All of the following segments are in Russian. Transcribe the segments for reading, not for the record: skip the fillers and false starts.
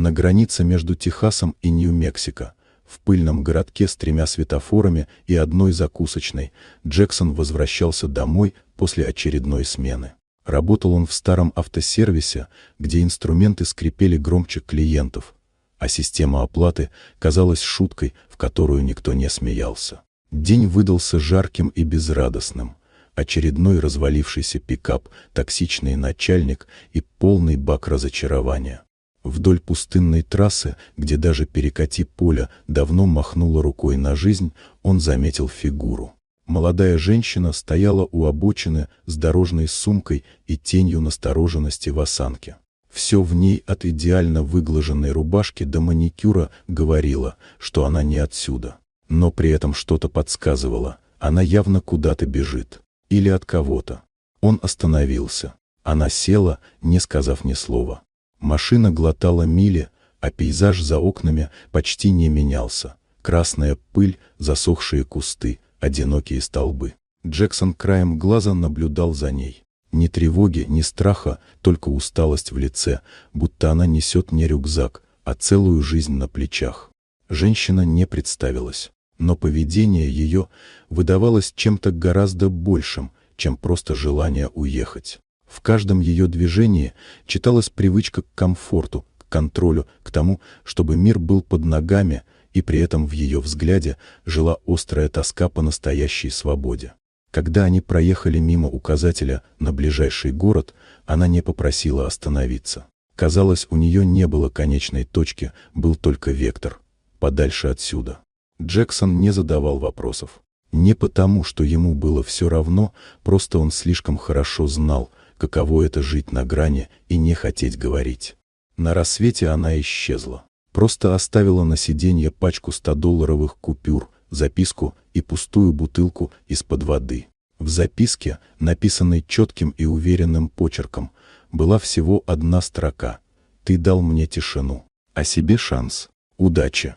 На границе между Техасом и Нью-Мексико, в пыльном городке с 3 светофорами и одной закусочной, Джексон возвращался домой после очередной смены. Работал он в старом автосервисе, где инструменты скрипели громче клиентов, а система оплаты казалась шуткой, в которую никто не смеялся. День выдался жарким и безрадостным. Очередной развалившийся пикап, токсичный начальник и полный бак разочарования. Вдоль пустынной трассы, где даже перекати поля давно махнула рукой на жизнь, он заметил фигуру. Молодая женщина стояла у обочины с дорожной сумкой и тенью настороженности в осанке. Все в ней, от идеально выглаженной рубашки до маникюра, говорило, что она не отсюда. Но при этом что-то подсказывало, она явно куда-то бежит. Или от кого-то. Он остановился. Она села, не сказав ни слова. Машина глотала мили, а пейзаж за окнами почти не менялся. Красная пыль, засохшие кусты, одинокие столбы. Джексон краем глаза наблюдал за ней. Ни тревоги, ни страха, только усталость в лице, будто она несет не рюкзак, а целую жизнь на плечах. Женщина не представилась, но поведение ее выдавалось чем-то гораздо большим, чем просто желание уехать. В каждом ее движении читалась привычка к комфорту, к контролю, к тому, чтобы мир был под ногами, и при этом в ее взгляде жила острая тоска по настоящей свободе. Когда они проехали мимо указателя на ближайший город, она не попросила остановиться. Казалось, у нее не было конечной точки, был только вектор. Подальше отсюда. Джексон не задавал вопросов. Не потому, что ему было все равно, просто он слишком хорошо знал, каково это жить на грани и не хотеть говорить. На рассвете она исчезла. Просто оставила на сиденье пачку 100-долларовых купюр, записку и пустую бутылку из-под воды. В записке, написанной четким и уверенным почерком, была всего одна строка: «Ты дал мне тишину, а себе шанс. Удачи».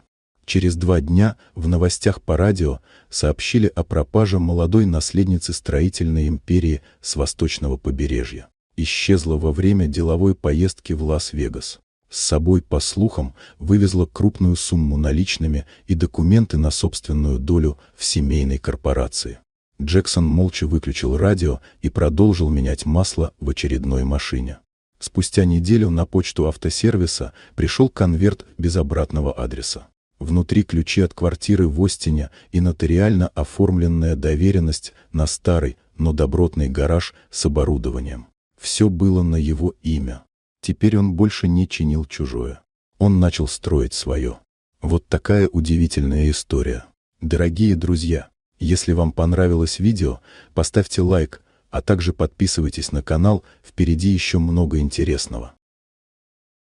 Через 2 дня в новостях по радио сообщили о пропаже молодой наследницы строительной империи с восточного побережья. Исчезла во время деловой поездки в Лас-Вегас. С собой, по слухам, вывезла крупную сумму наличными и документы на собственную долю в семейной корпорации. Джексон молча выключил радио и продолжил менять масло в очередной машине. Спустя неделю на почту автосервиса пришел конверт без обратного адреса. Внутри ключи от квартиры в Остине и нотариально оформленная доверенность на старый, но добротный гараж с оборудованием. Все было на его имя. Теперь он больше не чинил чужое. Он начал строить свое. Вот такая удивительная история. Дорогие друзья, если вам понравилось видео, поставьте лайк, а также подписывайтесь на канал, впереди еще много интересного.